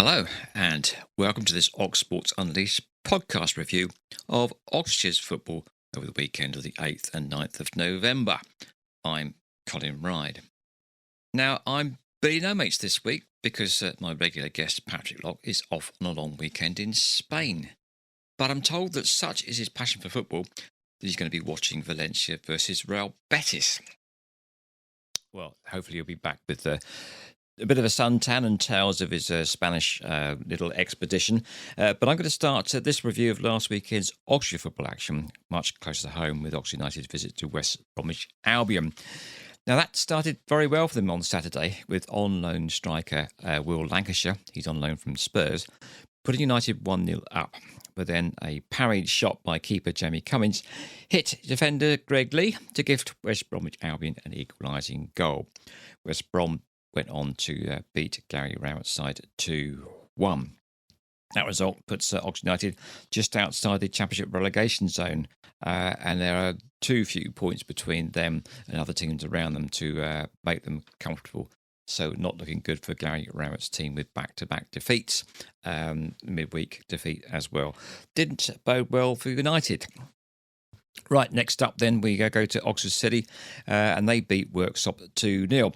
Hello, and welcome to this Ox Sports Unleashed podcast review of Oxfordshire's football over the weekend of the 8th and 9th of November. I'm Colin Ryde. Now, I'm Billy No Mates this week because my regular guest, Patrick Lock, is off on a long weekend in Spain. But I'm told that such is his passion for football that he's going to be watching Valencia versus Real Betis. Well, hopefully he'll be back with a bit of a suntan and tales of his Spanish little expedition. But I'm going to start this review of last weekend's Oxfordshire football action, much closer to home with Oxford United's visit to West Bromwich Albion. Now, that started very well for them on Saturday with on-loan striker Will Lancashire, he's on loan from Spurs, putting United 1-0 up. But then a parried shot by keeper Jamie Cummins hit defender Greg Leigh to gift West Bromwich Albion an equalising goal. West Brom went on to beat Gary Rowett's side 2-1. That result puts Oxford United just outside the Championship relegation zone, and there are too few points between them and other teams around them to make them comfortable. So not looking good for Gary Rowett's team with back-to-back defeats, midweek defeat as well. Didn't bode well for United. Right, next up then we go to Oxford City, and they beat Worksop 2-0.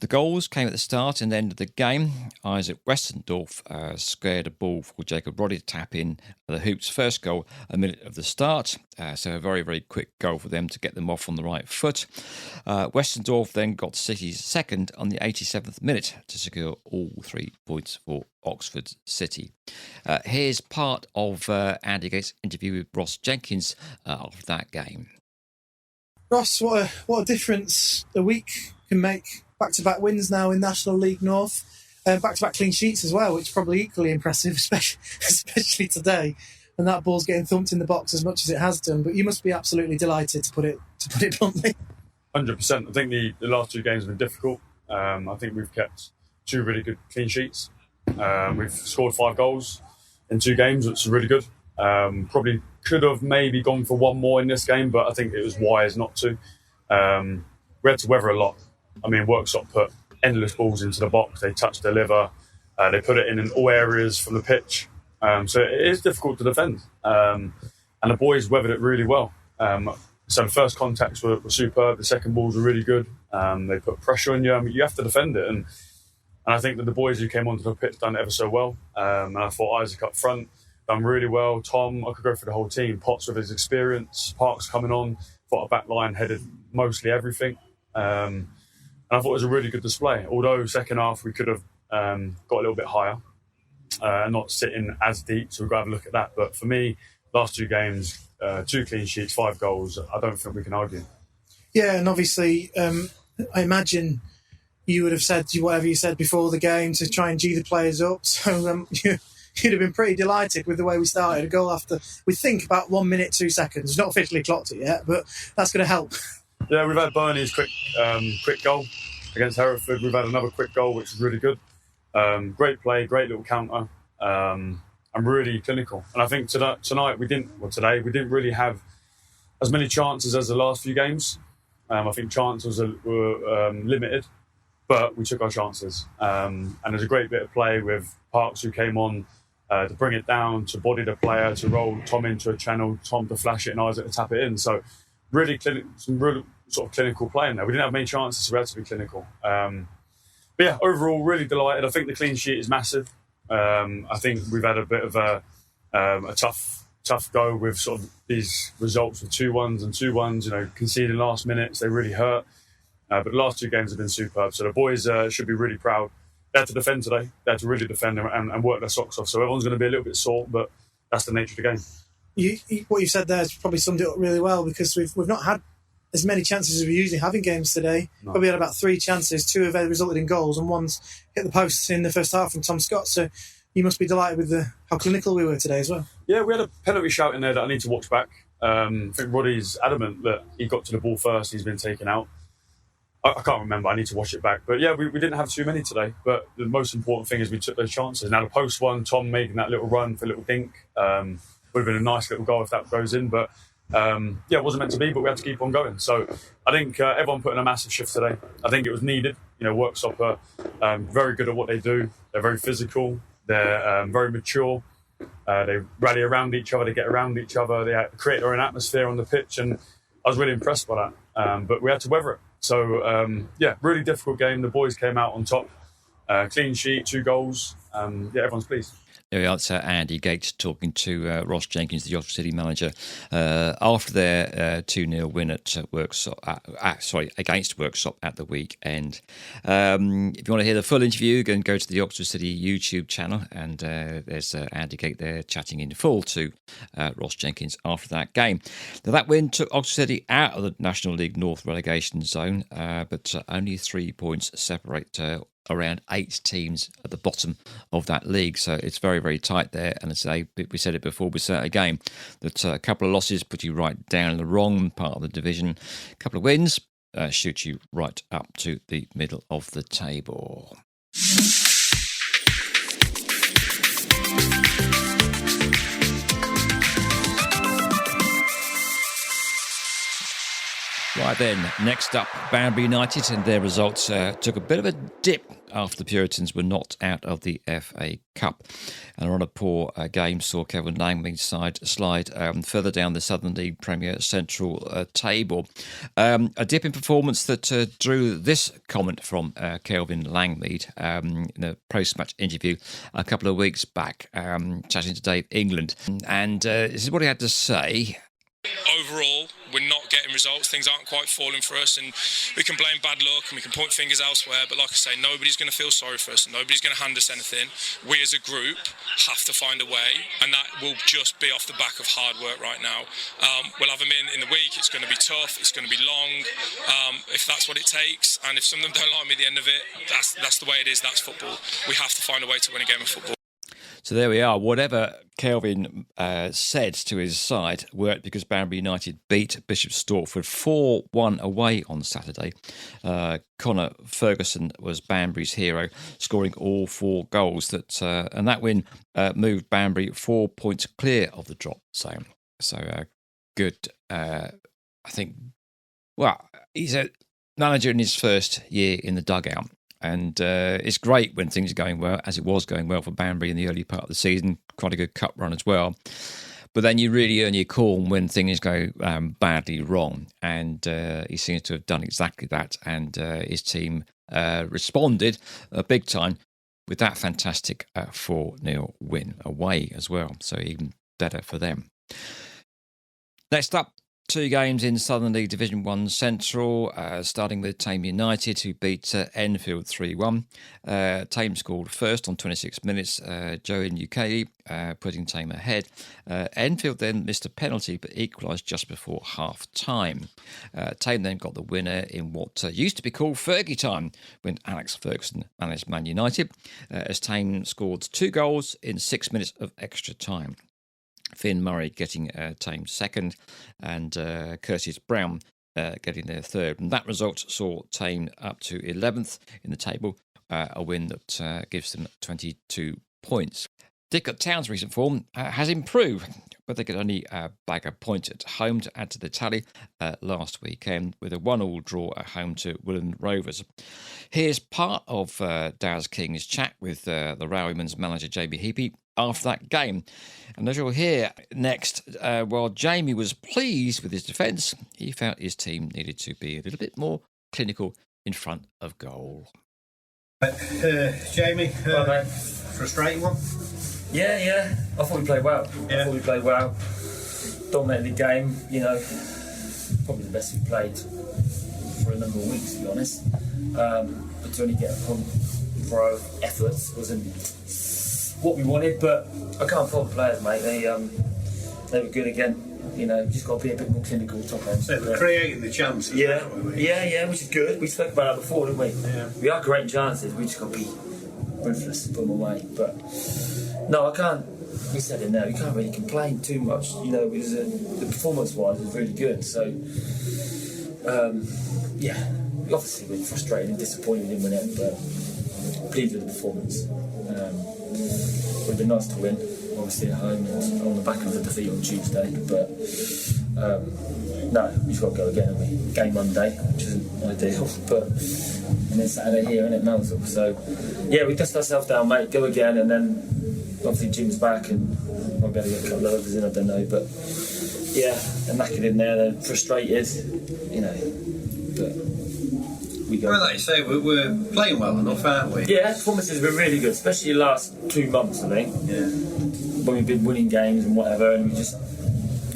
The goals came at the start and end of the game. Isaac Westendorf squared a ball for Jacob Roddy to tap in the Hoops' first goal a minute of the start. So a very, very quick goal for them to get them off on the right foot. Westendorf then got City's second on the 87th minute to secure all 3 points for Oxford City. Here's part of Andy Gates' interview with Ross Jenkins after that game. Ross, what a difference a week can make. Back-to-back wins now in National League North, back-to-back clean sheets as well, which is probably equally impressive, especially today. And that ball's getting thumped in the box as much as it has done. But you must be absolutely delighted, to put it bluntly. 100%. I think the last two games have been difficult. I think we've kept 2 really good clean sheets. We've scored 5 goals in 2 games, which is really good. Probably could have maybe gone for 1 more in this game, but I think it was wise not to. We had to weather a lot. I mean, Worksop put endless balls into the box. They touch, deliver. They put it in all areas from the pitch. So it is difficult to defend. And the boys weathered it really well. So the first contacts were superb. The second balls were really good. They put pressure on you. I mean, you have to defend it. And I think that the boys who came onto the pitch done it ever so well. And I thought Isaac up front done really well. Tom, I could go for the whole team. Potts with his experience. Parks coming on. Thought our back line headed mostly everything. And I thought it was a really good display. Although second half we could have got a little bit higher and not sitting as deep, so we've got to have a look at that. But for me, last 2 games, 2 clean sheets, 5 goals, I don't think we can argue. Yeah, and obviously I imagine you would have said whatever you said before the game to try and G the players up. So you'd have been pretty delighted with the way we started. A goal after, we think, about 1 minute, 2 seconds. We've not officially clocked it yet, but that's going to help. Yeah, we've had Bernie's quick goal against Hereford. We've had another quick goal, which is really good. Great play, great little counter, and really clinical. And I think today we didn't really have as many chances as the last few games. I think chances were limited, but we took our chances. And there's a great bit of play with Parks, who came on to bring it down, to body the player, to roll Tom into a channel, Tom to flash it, and Isaac to tap it in. So really some really sort of clinical play in there. We didn't have many chances, so we had to be clinical. But yeah, overall, really delighted. I think the clean sheet is massive. I think we've had a bit of a tough go with sort of these results with 2-1s and 2-1s, conceding last minutes. They really hurt. But the last 2 games have been superb. So the boys should be really proud. They had to defend today. They had to really defend and work their socks off. So everyone's going to be a little bit sore, but that's the nature of the game. What you've said there has probably summed it up really well, because we've not had as many chances as we usually have in games today. No. Probably had about 3 chances, 2 have resulted in goals, and 1's hit the post in the first half from Tom Scott. So you must be delighted with how clinical we were today as well. Yeah, we had a penalty shout in there that I need to watch back. I think Roddy's adamant that he got to the ball first, he's been taken out. I can't remember, I need to watch it back. But yeah, we didn't have too many today. But the most important thing is we took those chances. Now the post one, Tom making that little run for a little dink, would have been a nice little goal if that goes in. But it wasn't meant to be, but we had to keep on going. So I think everyone put in a massive shift today. I think it was needed. Worksop are very good at what they do. They're very physical. They're very mature. They rally around each other, they get around each other, they create their own atmosphere on the pitch, and I was really impressed by that. But we had to weather it. So, really difficult game. The boys came out on top. Clean sheet, 2 goals. Everyone's pleased. There we are. It's Andy Gates talking to Ross Jenkins, the Oxford City manager, after their 2-0 win at against Worksop at the weekend. If you want to hear the full interview, go to the Oxford City YouTube channel, and there's Andy Gates there chatting in full to Ross Jenkins after that game. Now, that win took Oxford City out of the National League North relegation zone, but only 3 points separate around 8 teams at the bottom of that league. So it's very, very tight there. And as I say, we said it before we started a game, that a couple of losses put you right down in the wrong part of the division. A couple of wins shoot you right up to the middle of the table. Right then, next up, Banbury United, and their results took a bit of a dip after the Puritans were knocked out of the FA Cup. And on a poor game, saw Kelvin Langmead's side slide further down the Southern League Premier Central table. A dip in performance that drew this comment from Kelvin Langmead in a post-match interview a couple of weeks back, chatting to Dave England. And this is what he had to say. Overall, we're not getting results. Things aren't quite falling for us, and we can blame bad luck and we can point fingers elsewhere, but like I say, nobody's going to feel sorry for us and nobody's going to hand us anything. We as a group have to find a way, and that will just be off the back of hard work right now. We'll have them in the week. It's going to be tough, it's going to be long, if that's what it takes, and if some of them don't like me at the end of it, that's the way it is. That's football. We have to find a way to win a game of football. So there we are. Whatever Kelvin said to his side worked, because Banbury United beat Bishop Stortford 4-1 away on Saturday. Connor Ferguson was Banbury's hero, scoring all 4 goals. And that win moved Banbury 4 points clear of the drop zone. So good. I think. Well, he's a manager in his first year in the dugout. And it's great when things are going well, as it was going well for Banbury in the early part of the season. Quite a good cup run as well. But then you really earn your corn when things go badly wrong. And he seems to have done exactly that. And his team responded big time with that fantastic 4-0 win away as well. So even better for them. Next up, 2 games in Southern League Division 1 Central, starting with Thame United, who beat Enfield 3-1. Thame scored first on 26 minutes, Joe Ukeli putting Thame ahead. Enfield then missed a penalty but equalised just before half-time. Thame then got the winner in what used to be called Fergie time, when Alex Ferguson managed Man United, as Thame scored 2 goals in 6 minutes of extra time. Finn Murray getting Thame second, and Curtis Brown getting their third. And that result saw Thame up to 11th in the table, a win that gives them 22 points. Didcot Town's recent form has improved, but they could only bag a point at home to add to the tally last weekend with a 1-1 draw at home to Willand Rovers. Here's part of Daz King's chat with the Rowleyman's manager Jamie Heapy after that game. And as you'll hear next, while Jamie was pleased with his defence, he felt his team needed to be a little bit more clinical in front of goal. Jamie, frustrating one? Yeah. I thought we played well. Dominated the game, probably the best we've played for a number of weeks, to be honest. But to only get a point for our efforts wasn't what we wanted, but I can't fault the players, mate. They were good again. Just got to be a bit more clinical top end. So we're creating the chances. Yeah, which is good. We spoke about that before, didn't we? Yeah. We are creating chances. We just got to be ruthless and put them away. But no, I can't. We said it now. You can't really complain too much. The performance-wise was really good. So, obviously we're frustrated and disappointed in winning, but pleased with the performance. It would have been nice to win, obviously at home and on the back of the defeat on Tuesday, but no, we've got to go again, haven't we? Game Monday, which isn't ideal, and then Saturday here, and it Melville. So yeah, we dust ourselves down, mate, go again, and then obviously Jim's back and might be able to get a couple of others in, I don't know. But yeah, they're knackered in there, they're frustrated, you know. But we go. Well, like you say, we're playing well enough, aren't we? Yeah, performances have been really good, especially the last 2 months, I think. Yeah. When we've been winning games and whatever, and we've just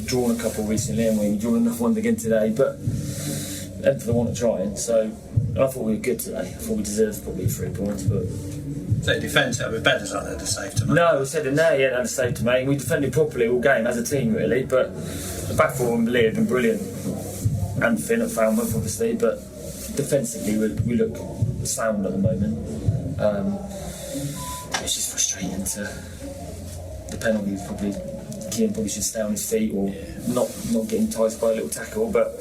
drawn a couple recently, and we've drawn enough ones again today. But and for the want of trying, so I thought we were good today. I thought we deserved probably 3 points, but. So defence, we're better than had a save to make. No, we said in there, yeah, had a save to make. We defended properly all game as a team, really. But the back four and Leigh have been brilliant, and Finn at Falmouth, obviously. But defensively, we look sound at the moment. It's just frustrating to the penalties. Probably Keane probably should stay on his feet or not get enticed by a little tackle, but.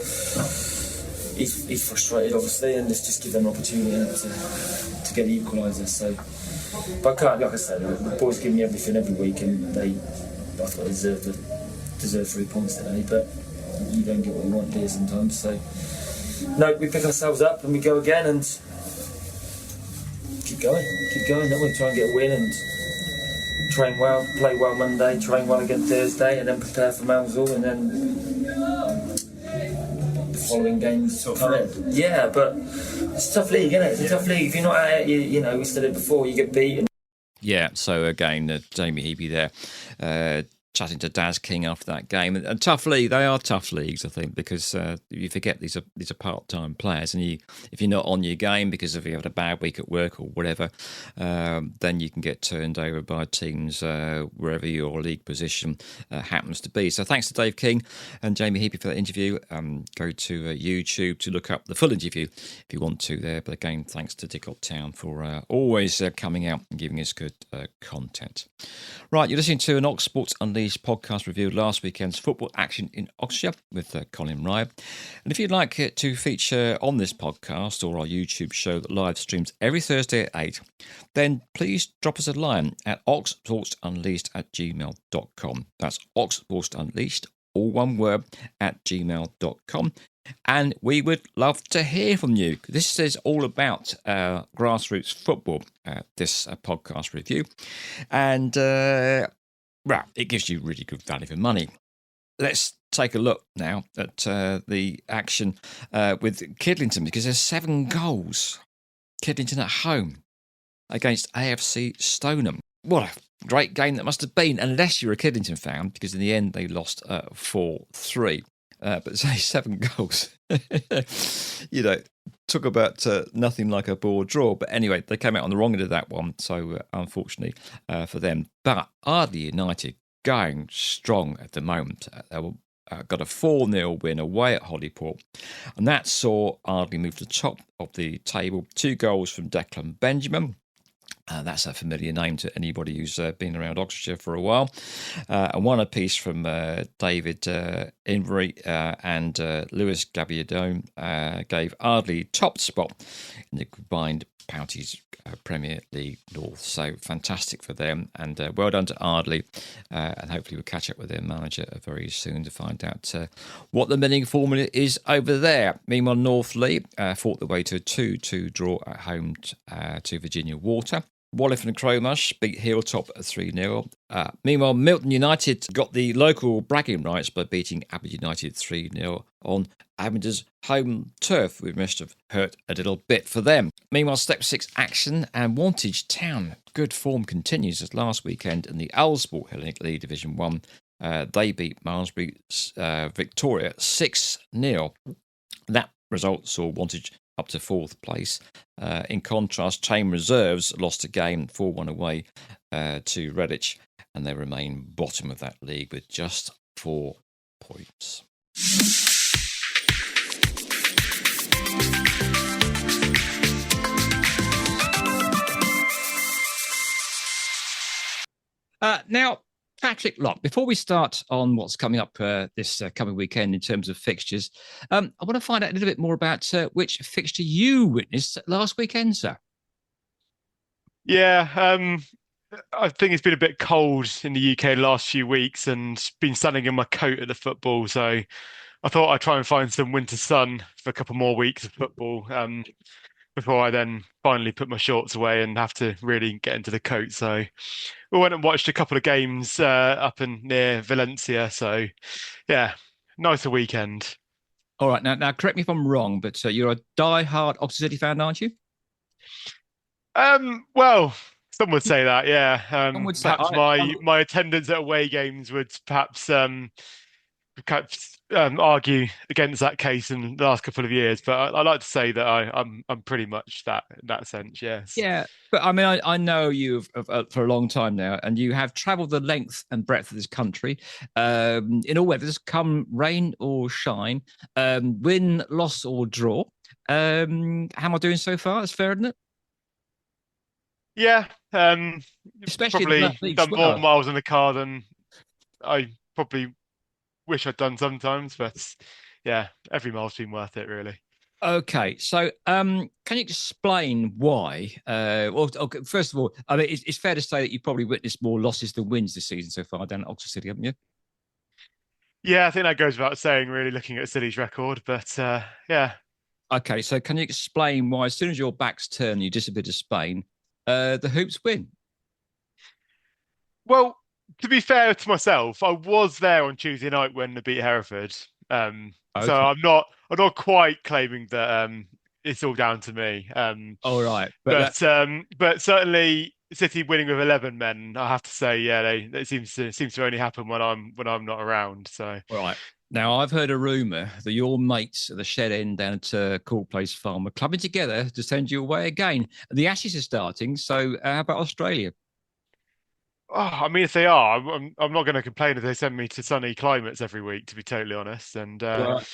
He's frustrated, obviously, and let's just give them an opportunity to get the equaliser. So, but I can't, like I said, the boys give me everything every week, and I thought they deserve 3 points today. But you don't get what you want, do you, sometimes? So, no, we pick ourselves up and we go again and keep going. Then we try and get a win and train well, play well Monday, train well again Thursday, and then prepare for Mousehole, and then. Following games come in. Yeah, but it's a tough league, isn't it? It's a tough league. If you're not at it, you know, we said it before, you get beaten. Yeah, so again, Jamie Heapy there, chatting to Daz King after that game. And tough league, they are tough leagues, I think, because you forget these are part-time players, and if you're not on your game because if you have a bad week at work or whatever, then you can get turned over by teams wherever your league position happens to be. So thanks to Dave King and Jamie Heapy for that interview. Go to YouTube to look up the full interview if you want to there. But again, thanks to Didcot Town for always coming out and giving us good content. Right, you're listening to an Oxsports Unleashed podcast review of last weekend's football action in Oxfordshire with Colin Ryde. And if you'd like it to feature on this podcast or our YouTube show that live streams every Thursday at 8, then please drop us a line at oxsportsunleashed@gmail.com. That's oxsportsunleashed, all one word, at gmail.com. And we would love to hear from you. This is all about grassroots football, this podcast review. And, well, it gives you really good value for money. Let's take a look now at the action with Kidlington, because there's 7 goals. Kidlington at home against AFC Stoneham. What a great game that must have been, unless you're a Kidlington fan, because in the end they lost 4-3. But say 7 goals, you know, talk about nothing like a ball draw. But anyway, they came out on the wrong end of that one, so unfortunately for them. But Ardley United going strong at the moment. They got a 4-0 win away at Holyport, and that saw Ardley move to the top of the table. 2 goals from Declan Benjamin. That's a familiar name to anybody who's been around Oxfordshire for a while. And 1 apiece from David Invery and Lewis Gabiadone gave Ardley top spot in the combined Counties Premier League North. So fantastic for them, and well done to Ardley. And hopefully we'll catch up with their manager very soon to find out what the winning formula is over there. Meanwhile, North Leigh fought their way to a 2-2 draw at home to Virginia Water. Wallingford and Crowmarsh beat Hilltop at 3-0. Meanwhile, Milton United got the local bragging rights by beating Aberdeen United 3-0 on Aberdeen's home turf, which must have hurt a little bit for them. Meanwhile, Step 6 action and Witney Town. Good form continues as last weekend in the Owlsport League Division 1. They beat Malmesbury Victoria 6-0. That result saw Wantage up to 4th place. In contrast, Thame Reserves lost a game 4-1 away to Redditch, and they remain bottom of that league with just 4 points. Now, Patrick Locke, before we start on what's coming up this coming weekend in terms of fixtures, I want to find out a little bit more about which fixture you witnessed last weekend, sir. Yeah, I think it's been a bit cold in the UK the last few weeks and been standing in my coat at the football. So I thought I'd try and find some winter sun for a couple more weeks of football. before I then finally put my shorts away and have to really get into the coat. So we went and watched a couple of games up and near Valencia. So yeah, nicer weekend. All right, now correct me if I'm wrong, but you're a die-hard Oxford City fan, aren't you? Well, some would say that, yeah. Some would say Perhaps my attendance at away games would perhaps argue against that case in the last couple of years, but I like to say that I'm pretty much that in that sense, yes. Yeah, but I mean, I know you for a long time now, and you have travelled the length and breadth of this country in all weathers, come rain or shine, win, loss or draw. How am I doing so far? That's fair, isn't it? Yeah, Especially probably done more miles in the car than I probably wish I'd done sometimes, but yeah, every mile's been worth it, really. Okay, so can you explain why? Well, okay, first of all, I mean, it's fair to say that you've probably witnessed more losses than wins this season so far down at Oxford City, haven't you? Yeah, I think that goes without saying, really, looking at City's record, but yeah. Okay, so can you explain why, as soon as your back's turned and you disappear to Spain, the Hoops win? Well, to be fair to myself, I was there on Tuesday night when they beat Hereford. So I'm not quite claiming that it's all down to me. All right, but certainly City winning with 11 men, I have to say, yeah, it seems to only happen when I'm not around. So all right. Now, I've heard a rumour that your mates at the shed end down at Court Place Farm are clubbing together to send you away again. The Ashes are starting, so how about Australia? Oh, I mean, if they are, I'm not going to complain if they send me to sunny climates every week, to be totally honest. And Well,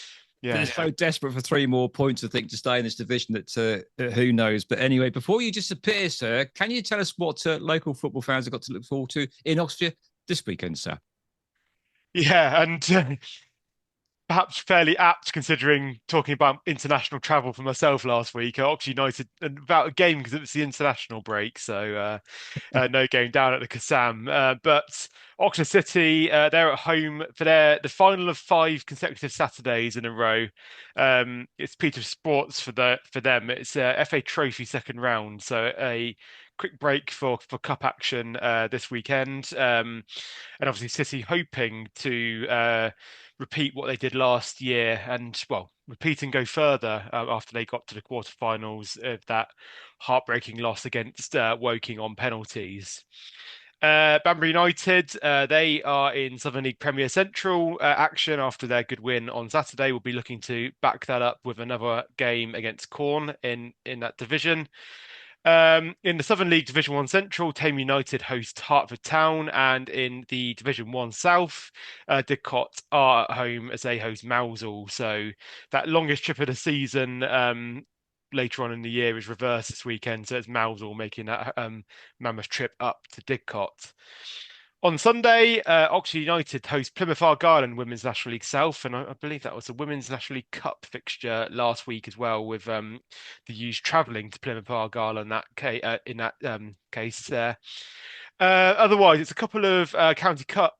yeah, they're so desperate for 3 more points, I think, to stay in this division that who knows. But anyway, before you disappear, sir, can you tell us what local football fans have got to look forward to in Oxfordshire this weekend, sir? yeah, and perhaps fairly apt considering talking about international travel for myself last week. Oxford United about a game because it was the international break, so no game down at the Kassam. But Oxford City, they're at home for the final of 5 consecutive Saturdays in a row. It's Peter Sports for them. It's a FA Trophy second round, so a quick break for cup action this weekend. And obviously City hoping to repeat what they did last year and, well, repeat and go further after they got to the quarterfinals of that heartbreaking loss against Woking on penalties. Banbury United, they are in Southern League Premier Central action after their good win on Saturday. We'll be looking to back that up with another game against Corn in that division. In the Southern League Division 1 Central, Thame United host Hertford Town, and in the Division 1 South, Didcot are at home as they host Mousehole. So that longest trip of the season later on in the year is reversed this weekend. So it's Mousehole making that mammoth trip up to Didcot. On Sunday, Oxford United host Plymouth Argyle Women's National League South, and I believe that was a Women's National League Cup fixture last week as well, with the U's travelling to Plymouth Argyle in that case there. Otherwise, it's a couple of County Cup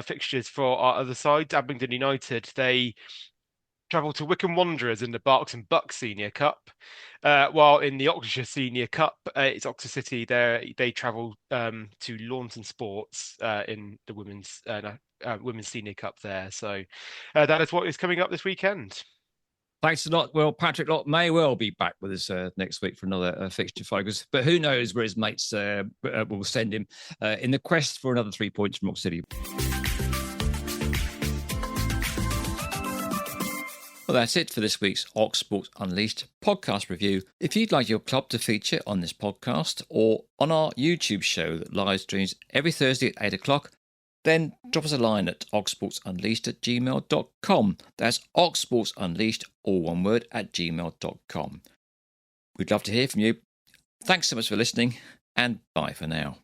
fixtures for our other side. Abingdon United, they travel to Wycombe Wanderers in the Berks and Bucks Senior Cup, while in the Oxfordshire Senior Cup, it's Oxford City. They travel to Launton Sports in the women's Senior Cup there. So that is what is coming up this weekend. Thanks a lot. Well, Patrick Lott may well be back with us next week for another fixture focus, but who knows where his mates will send him in the quest for another 3 points from Oxford City. Well, that's it for this week's Oxsports Unleashed podcast review. If you'd like your club to feature on this podcast or on our YouTube show that live streams every Thursday at 8 o'clock, then drop us a line at oxsportsunleashed@gmail.com. That's oxsportsunleashed, all one word, @gmail.com. We'd love to hear from you. Thanks so much for listening, and bye for now.